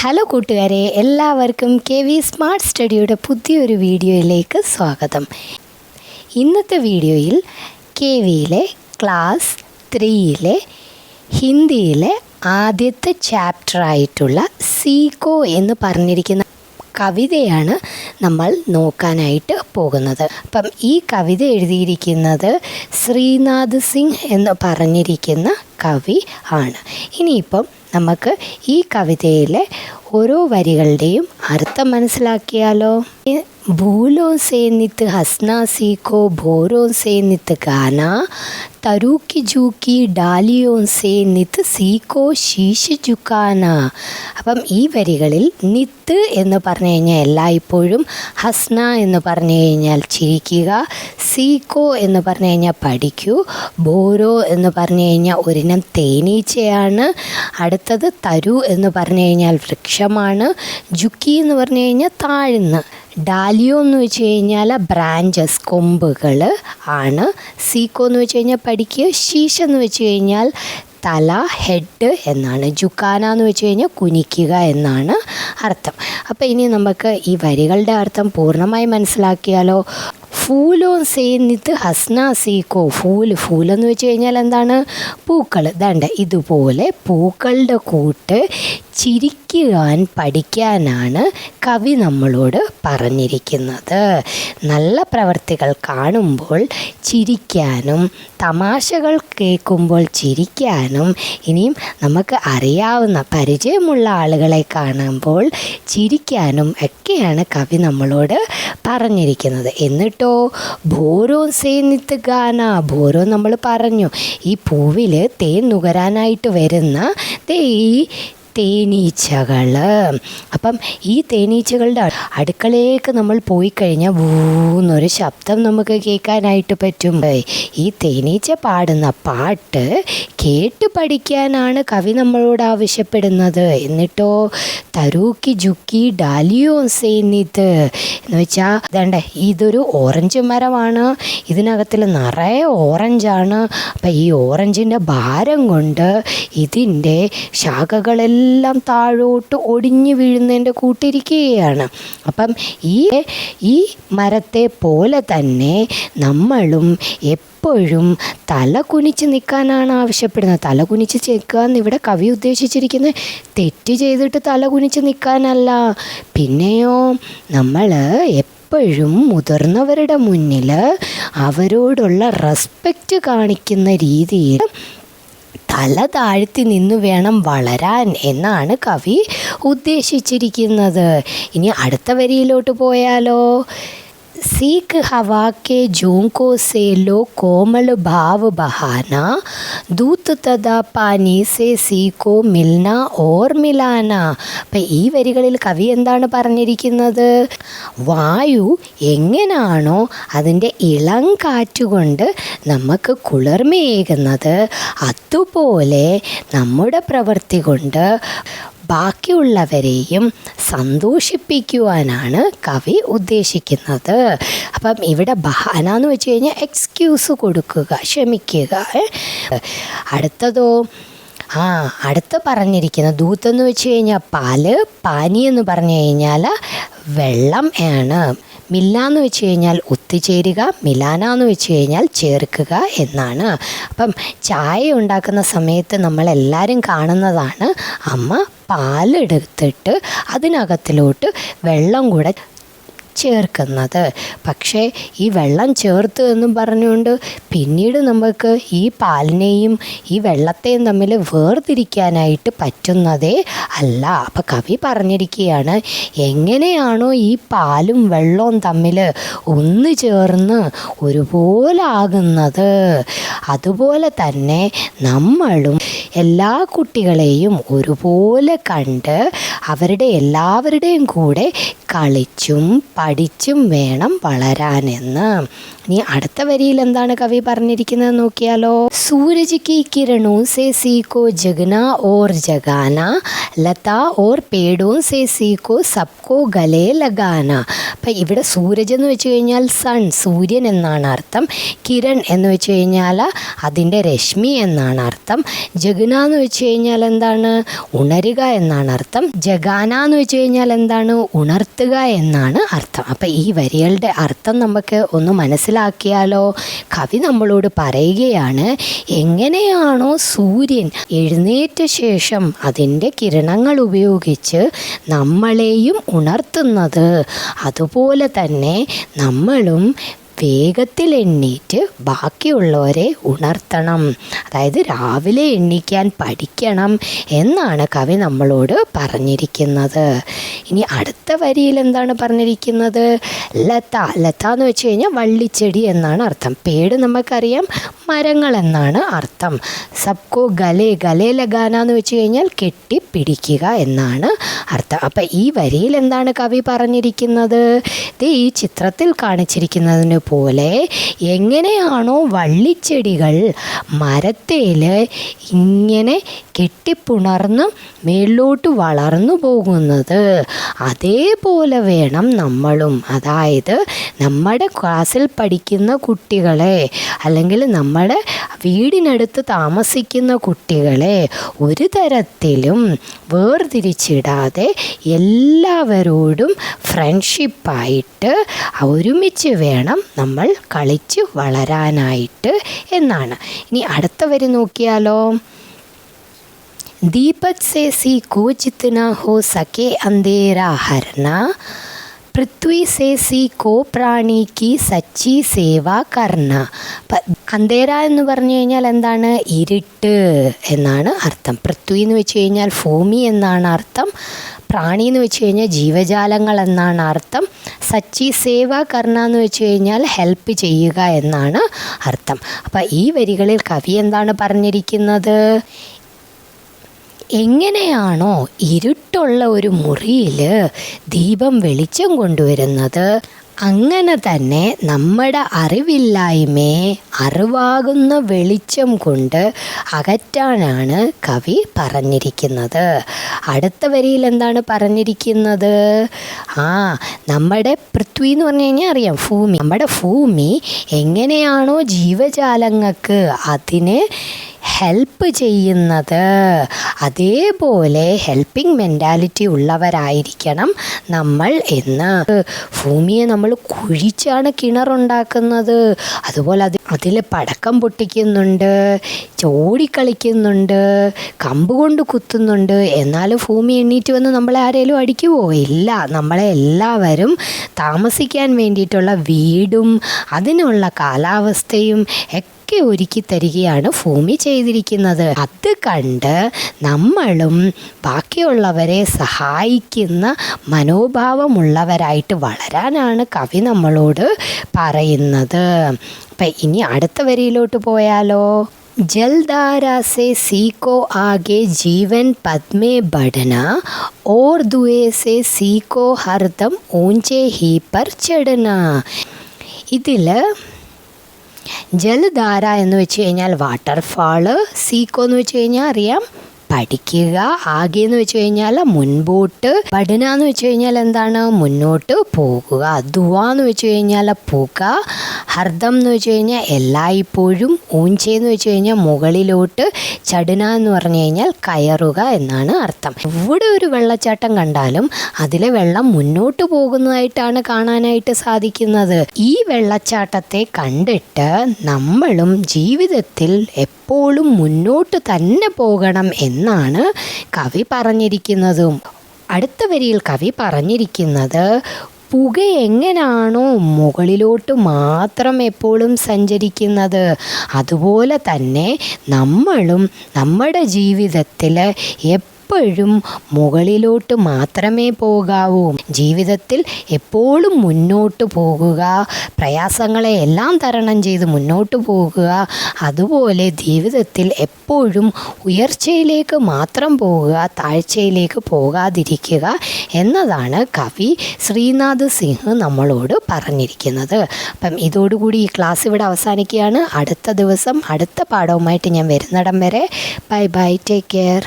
Hello കൂട്ടുകാരെ, എല്ലാവർക്കും KV smart സ്റ്റഡിയുടെ പുതിയൊരു വീഡിയോയിലേക്ക് സ്വാഗതം. ഇന്നത്തെ വീഡിയോയിൽ KVയിലെ ക്ലാസ് 3യിലെ ഹിന്ദിയിലെ ആദ്യത്തെ ചാപ്റ്ററായിട്ടുള്ള സീക്കോ എന്ന് പറഞ്ഞിരിക്കുന്ന കവിതയാണ് നമ്മൾ നോക്കാനായിട്ട് പോകുന്നത്. അപ്പം ഈ കവിത എഴുതിയിരിക്കുന്നത് ശ്രീനാഥ് സിംഗ് എന്ന് പറഞ്ഞിരിക്കുന്ന കവി ആണ്. ഇനിയിപ്പം നമുക്ക് ഈ കവിതയിലെ ഓരോ വരികളുടെയും അർത്ഥം മനസ്സിലാക്കിയാലോ. ഭൂലോ സേ നിത്ത് ഹസ്ന സീക്കോ ഭോരോ സേ നിത്ത് ഗാന തരൂക്കി ജൂക്കി ഡാലിയോ സേ നിത്ത് സീക്കോ ശീശ ജുക്കാന. അപ്പം ഈ വരികളിൽ നിത്ത് എന്ന് പറഞ്ഞു കഴിഞ്ഞാൽ എല്ലായ്പ്പോഴും, ഹസ്ന എന്ന് പറഞ്ഞു കഴിഞ്ഞാൽ ചിരിക്കുക, സീക്കോ എന്ന് പറഞ്ഞു കഴിഞ്ഞാൽ പഠിക്കൂ, ബോരോ എന്ന് പറഞ്ഞു കഴിഞ്ഞാൽ ഒരിനം തേനീച്ചയാണ്, അടുത്തത് തരു എന്ന് പറഞ്ഞു കഴിഞ്ഞാൽ വൃക്ഷമാണ്, ജുക്കി എന്ന് പറഞ്ഞു കഴിഞ്ഞാൽ താഴ്ന്ന്, ഡാലിയോ എന്ന് വെച്ച് കഴിഞ്ഞാൽ ബ്രാഞ്ചസ് കൊമ്പുകൾ ആണ്, സീക്കോ എന്ന് വെച്ച് കഴിഞ്ഞാൽ പഠിക്കുക, ശീശ എന്ന് വെച്ച് കഴിഞ്ഞാൽ തല ഹെഡ് എന്നാണ്, ജുക്കാന എന്ന് വെച്ച് കഴിഞ്ഞാൽ കുനിക്കുക എന്നാണ് അർത്ഥം. അപ്പോൾ ഇനി നമുക്ക് ഈ വരികളുടെ അർത്ഥം പൂർണ്ണമായി മനസ്സിലാക്കിയാലോ. ഫൂലോ സേ നിത്ത് ഹസ്ന സീക്കോ. ഫൂൽ എന്ന് വെച്ച് കഴിഞ്ഞാൽ എന്താണ്? പൂക്കൾ. ദാണ്ട ഇതുപോലെ പൂക്കളുടെ കൂട്ട് ചിരിക്കുവാൻ പഠിക്കാനാണ് കവി നമ്മളോട് പറഞ്ഞിരിക്കുന്നത്. നല്ല പ്രവർത്തികൾ കാണുമ്പോൾ ചിരിക്കാനും തമാശകൾ കേൾക്കുമ്പോൾ ചിരിക്കാനും, ഇനിയും നമുക്ക് അറിയാവുന്ന പരിചയമുള്ള ആളുകളെ കാണുമ്പോൾ ചിരിക്കാനും ഒക്കെയാണ് കവി നമ്മളോട് പറഞ്ഞിരിക്കുന്നത്. എന്നിട്ടോ ഭോരോ സേ നിത്ത് ഗാന. ഭോരോ നമ്മൾ പറഞ്ഞു, ഈ പൂവിൽ തേൻ നുകരാനായിട്ട് വരുന്ന ഈ തേനീച്ചകൾ. അപ്പം ഈ തേനീച്ചകളുടെ അടുക്കളയിലേക്ക് നമ്മൾ പോയി കഴിഞ്ഞാൽ വൂന്നൊരു ശബ്ദം നമുക്ക് കേൾക്കാനായിട്ട് പറ്റും. ഈ തേനീച്ച പാടുന്ന പാട്ട് കേട്ട് പഠിക്കാനാണ് കവി നമ്മളോട് ആവശ്യപ്പെടുന്നത്. എന്നിട്ടോ തരൂക്കി ജുക്കി ഡാലിയോ സേനിത് എന്ന് വെച്ചാൽ ഇതേണ്ട, ഇതൊരു ഓറഞ്ച് മരമാണ്, ഇതിനകത്തിൽ നിറയെ ഓറഞ്ചാണ്. അപ്പം ഈ ഓറഞ്ചിൻ്റെ ഭാരം കൊണ്ട് ഇതിൻ്റെ ശാഖകളെല്ലാം താഴോട്ട് ഒടിഞ്ഞു വീഴുന്നതിൻ്റെ കൂട്ടിരിക്കുകയാണ്. അപ്പം ഈ മരത്തെ പോലെ തന്നെ നമ്മളും എപ്പോഴും തല കുനിച്ച് നിൽക്കാനാണ് ആവശ്യപ്പെടുന്നത്. തല കുനിച്ച് നിൽക്കുക എന്ന് ഇവിടെ കവി ഉദ്ദേശിച്ചിരിക്കുന്നത് തെറ്റ് ചെയ്തിട്ട് തല കുനിച്ച് നിൽക്കാനല്ല. പിന്നെയോ നമ്മൾ എപ്പോഴും മുതിർന്നവരുടെ മുന്നിൽ അവരോടുള്ള റെസ്പെക്റ്റ് കാണിക്കുന്ന രീതിയിൽ തല താഴ്ത്തി നിന്ന് വേണം വളരാൻ എന്നാണ് കവി ഉദ്ദേശിച്ചിരിക്കുന്നത്. ഇനി അടുത്ത വരിയിലോട്ട് പോയാലോ. सीख हवा के झोंकों से लो कोमल भाव बहाना दूत तदा पानी से सीखो मिलना और मिलाना. അപ്പം ഈ വരികളിൽ കവി എന്താണ് പറഞ്ഞിരിക്കുന്നത്? വായു എങ്ങനെയാണോ അതിൻ്റെ ഇളം കാറ്റുകൊണ്ട് നമുക്ക് കുളിർമയേകുന്നത്, അതുപോലെ നമ്മുടെ പ്രവൃത്തി കൊണ്ട് ബാക്കിയുള്ളവരെയും സന്തോഷിപ്പിക്കുവാനാണ് കവി ഉദ്ദേശിക്കുന്നത്. അപ്പം ഇവിടെ ബഹാന എന്ന് വെച്ച് കഴിഞ്ഞാൽ എക്സ്ക്യൂസ് കൊടുക്കുക, ക്ഷമിക്കുക. അടുത്തതോ അടുത്ത പറഞ്ഞിരിക്കുന്ന ദൂത്തെന്ന് വെച്ച് കഴിഞ്ഞാൽ പാല്, പാനി എന്ന് പറഞ്ഞു കഴിഞ്ഞാൽ വെള്ളം ആണ്, മില്ല എന്ന് വെച്ച് കഴിഞ്ഞാൽ ഒത്തുചേരുക, മിലാന എന്ന് വെച്ച് കഴിഞ്ഞാൽ ചേർക്കുക എന്നാണ്. അപ്പം ചായ ഉണ്ടാക്കുന്ന സമയത്ത് നമ്മളെല്ലാവരും കാണുന്നതാണ് അമ്മ പാലെടുത്തിട്ട് അതിനകത്തിലോട്ട് വെള്ളം കൂടെ ചേർക്കുന്നത്. പക്ഷേ ഈ വെള്ളം ചേർത്ത് എന്നും പറഞ്ഞുകൊണ്ട് പിന്നീട് നമുക്ക് ഈ പാലിനെയും ഈ വെള്ളത്തെയും തമ്മിൽ വേർതിരിക്കാനായിട്ട് പറ്റുന്നതേ അല്ല. അപ്പം കവി പറഞ്ഞിരിക്കുകയാണ്, എങ്ങനെയാണോ ഈ പാലും വെള്ളവും തമ്മിൽ ഒന്ന് ചേർന്ന് ഒരുപോലെ ആകുന്നത്, അതുപോലെ തന്നെ നമ്മളും എല്ലാ കുട്ടികളെയും ഒരുപോലെ കണ്ട് അവരുടെ എല്ലാവരുടെയും കൂടെ കളിച്ചും പഠിച്ചും വേണം വളരാനെന്ന്. ഇനി അടുത്ത വരിയിൽ എന്താണ് കവി പറഞ്ഞിരിക്കുന്നത് നോക്കിയാലോ. സൂരജ് കി കിരണോ സേ സീക്കോ ജഗന ഓർ ജഗാന, ലതാ ഓർ പേടോ സേ സീക്കോ സബ്കോ ഗലേ ലഗാന. അപ്പം ഇവിടെ സൂരജ് എന്ന് വെച്ച് കഴിഞ്ഞാൽ സൺ, സൂര്യൻ എന്നാണ് അർത്ഥം. കിരൺ എന്ന് വെച്ച് കഴിഞ്ഞാൽ അതിൻ്റെ രശ്മി എന്നാണ് അർത്ഥം. ജഗന എന്ന് വെച്ച് കഴിഞ്ഞാൽ എന്താണ്, ഉണരുക എന്നാണ് അർത്ഥം. ജഗാന എന്ന് വെച്ച് കഴിഞ്ഞാൽ എന്താണ്, ഉണർത്തുക എന്നാണ് അർത്ഥം. അപ്പം ഈ വരികളുടെ അർത്ഥം നമുക്ക് ഒന്ന് മനസ്സിലാക്കിയാലോ. കവി നമ്മളോട് പറയുകയാണ്, എങ്ങനെയാണോ സൂര്യൻ എഴുന്നേറ്റ ശേഷം അതിൻ്റെ കിരണങ്ങൾ ഉപയോഗിച്ച് നമ്മളെയും ഉണർത്തുന്നത്, അതുപോലെ തന്നെ നമ്മളും വേഗത്തിൽ എണ്ണീറ്റ് ബാക്കിയുള്ളവരെ ഉണർത്തണം. അതായത് രാവിലെ എണ്ണീക്കാൻ പഠിക്കണം എന്നാണ് കവി നമ്മളോട് പറഞ്ഞിരിക്കുന്നത്. ഇനി അടുത്ത വരിയിൽ എന്താണ് പറഞ്ഞിരിക്കുന്നത്. ലത, ലത എന്ന് വെച്ച് കഴിഞ്ഞാൽ വള്ളിച്ചെടി എന്നാണ് അർത്ഥം. പേട് നമുക്കറിയാം, മരങ്ങൾ എന്നാണ് അർത്ഥം. സബ്കോ ഗലേ, ഗലേ ലഗാന എന്ന് വെച്ച് കഴിഞ്ഞാൽ കെട്ടിപ്പിടിക്കുക എന്നാണ് അർത്ഥം. അപ്പം ഈ വരിയിൽ എന്താണ് കവി പറഞ്ഞിരിക്കുന്നത്. ഇത് ഈ ചിത്രത്തിൽ കാണിച്ചിരിക്കുന്നതിന് പോലെ എങ്ങനെയാണോ വള്ളിച്ചെടികൾ മരത്തേൽ ഇങ്ങനെ കെട്ടിപ്പുണർന്ന് മേലോട്ട് വളർന്നു പോകുന്നത്, അതേപോലെ വേണം നമ്മളും. അതായത് നമ്മുടെ ക്ലാസ്സിൽ പഠിക്കുന്ന കുട്ടികളെ, അല്ലെങ്കിൽ നമ്മുടെ വീടിനടുത്ത് താമസിക്കുന്ന കുട്ടികളെ ഒരു തരത്തിലും വേർതിരിച്ചിടാതെ എല്ലാവരോടും ഫ്രണ്ട്ഷിപ്പായിട്ട് ഒരുമിച്ച് വേണം നമ്മൾ കളിച്ച് വളരാനായിട്ട് എന്നാണ്. ഇനി അടുത്ത വരി നോക്കിയാലോ. दीपक से सीखो जितना हो सके अंधेरा हरना, പൃഥ്വി സേ സീക്കോ പ്രാണിക്ക് സച്ചി സേവ കർണ. അന്ധേര എന്ന് പറഞ്ഞു കഴിഞ്ഞാൽ എന്താണ്, ഇരുട്ട് എന്നാണ് അർത്ഥം. പൃഥ്വി എന്ന് വെച്ച് കഴിഞ്ഞാൽ ഭൂമി എന്നാണ് അർത്ഥം. പ്രാണി എന്ന് വെച്ച് കഴിഞ്ഞാൽ ജീവജാലങ്ങൾ എന്നാണ് അർത്ഥം. സച്ചി സേവ കർണ എന്ന് വെച്ച് കഴിഞ്ഞാൽ ഹെൽപ്പ് ചെയ്യുക എന്നാണ് അർത്ഥം. അപ്പം ഈ വരികളിൽ കവി എന്താണ് പറഞ്ഞിരിക്കുന്നത്. എങ്ങനെയാണോ ഇരുട്ടുള്ള ഒരു മുറിയിൽ ദീപം വെളിച്ചം കൊണ്ടുവരുന്നത്, അങ്ങനെ തന്നെ നമ്മുടെ അറിവില്ലായ്മയെ അറിവാകുന്ന വെളിച്ചം കൊണ്ട് അകറ്റാനാണ് കവി പറഞ്ഞിരിക്കുന്നത്. അടുത്ത വരിയിൽ എന്താണ് പറഞ്ഞിരിക്കുന്നത്. നമ്മുടെ പൃഥ്വി എന്ന് പറഞ്ഞു കഴിഞ്ഞാൽ അറിയാം, ഭൂമി. നമ്മുടെ ഭൂമി എങ്ങനെയാണോ ജീവജാലങ്ങൾക്ക് അതിനെ ഹെൽപ്പ് ചെയ്യുന്നത്, അതേപോലെ ഹെൽപ്പിംഗ് മെൻറ്റാലിറ്റി ഉള്ളവരായിരിക്കണം നമ്മൾ എന്ന്. ഭൂമിയെ നമ്മൾ കുഴിച്ചാണ് കിണറുണ്ടാക്കുന്നത്. അതുപോലെ അതിൽ പടക്കം പൊട്ടിക്കുന്നുണ്ട്, ചോടിക്കളിക്കുന്നുണ്ട്, കമ്പ് കൊണ്ട് കുത്തുന്നുണ്ട്. എന്നാലും ഭൂമി എണ്ണീറ്റ് വന്ന് നമ്മളെ ആരെങ്കിലും അടിക്കുമോ? ഇല്ല. നമ്മളെ എല്ലാവരും താമസിക്കാൻ വേണ്ടിയിട്ടുള്ള വീടും അതിനുള്ള കാലാവസ്ഥയും ഒക്കെ ഒരുക്കി തരികയാണ് ഭൂമി ചെയ്തിരിക്കുന്നത്. അത് കണ്ട് നമ്മളും ബാക്കിയുള്ളവരെ സഹായിക്കുന്ന മനോഭാവമുള്ളവരായിട്ട് വളരാനാണ് കവി നമ്മളോട് പറയുന്നത്. അപ്പം ഇനി അടുത്ത വരിയിലോട്ട് പോയാലോ. जलधारा से सीखो आगे जीवन पद में बढ़ना और धुएं से सीखो हरदम ऊंचे ही पर चढ़ना. ഇതിൽ ജലധാര എന്ന് വെച്ച് കഴിഞ്ഞാൽ വാട്ടർഫാള്, സീക്കോ എന്ന് വെച്ച് കഴിഞ്ഞാൽ അറിയാം പഠിക്കുക, ആകെ എന്ന് വെച്ച് കഴിഞ്ഞാൽ മുൻപോട്ട്, പഠന എന്ന് വെച്ച് കഴിഞ്ഞാൽ എന്താണ് മുന്നോട്ട് പോകുക, ദുവ എന്ന് വെച്ച് കഴിഞ്ഞാൽ പുക, ഹർദം എന്ന് വെച്ച് കഴിഞ്ഞാൽ എല്ലായ്പ്പോഴും, ഊഞ്ചെ എന്ന് വെച്ച് കഴിഞ്ഞാൽ മുകളിലോട്ട്, ചടുന എന്ന് പറഞ്ഞു കഴിഞ്ഞാൽ കയറുക എന്നാണ് അർത്ഥം. ഇവിടെ ഒരു വെള്ളച്ചാട്ടം കണ്ടാലും അതിലെ വെള്ളം മുന്നോട്ട് പോകുന്നതായിട്ടാണ് കാണാനായിട്ട് സാധിക്കുന്നത്. ഈ വെള്ളച്ചാട്ടത്തെ കണ്ടിട്ട് നമ്മളും ജീവിതത്തിൽ എപ്പോഴും മുന്നോട്ട് തന്നെ പോകണം എന്നാണ് കവി പറഞ്ഞിരിക്കുന്നതും. അടുത്ത വരിയിൽ കവി പറഞ്ഞിരിക്കുന്നത് പുക എങ്ങനെയാണോ മുകളിലോട്ട് മാത്രം എപ്പോഴും സഞ്ചരിക്കുന്നത്, അതുപോലെ തന്നെ നമ്മളും നമ്മുടെ ജീവിതത്തിൽ എപ്പോഴും മുകളിലോട്ട് മാത്രമേ പോകാവൂ. ജീവിതത്തിൽ എപ്പോഴും മുന്നോട്ട് പോകുക, പ്രയാസങ്ങളെ എല്ലാം തരണം ചെയ്ത് മുന്നോട്ട് പോകുക. അതുപോലെ ജീവിതത്തിൽ എപ്പോഴും ഉയർച്ചയിലേക്ക് മാത്രം പോകുക, താഴ്ചയിലേക്ക് പോകാതിരിക്കുക എന്നതാണ് കവി ശ്രീനാഥ് സിംഗ് നമ്മളോട് പറഞ്ഞിരിക്കുന്നത്. അപ്പം ഇതോടുകൂടി ഈ ക്ലാസ് ഇവിടെ അവസാനിക്കുകയാണ്. അടുത്ത ദിവസം അടുത്ത പാഠവുമായിട്ട് ഞാൻ വരുന്നിടം വരെ ബൈ ബൈ, ടേക്ക് കെയർ.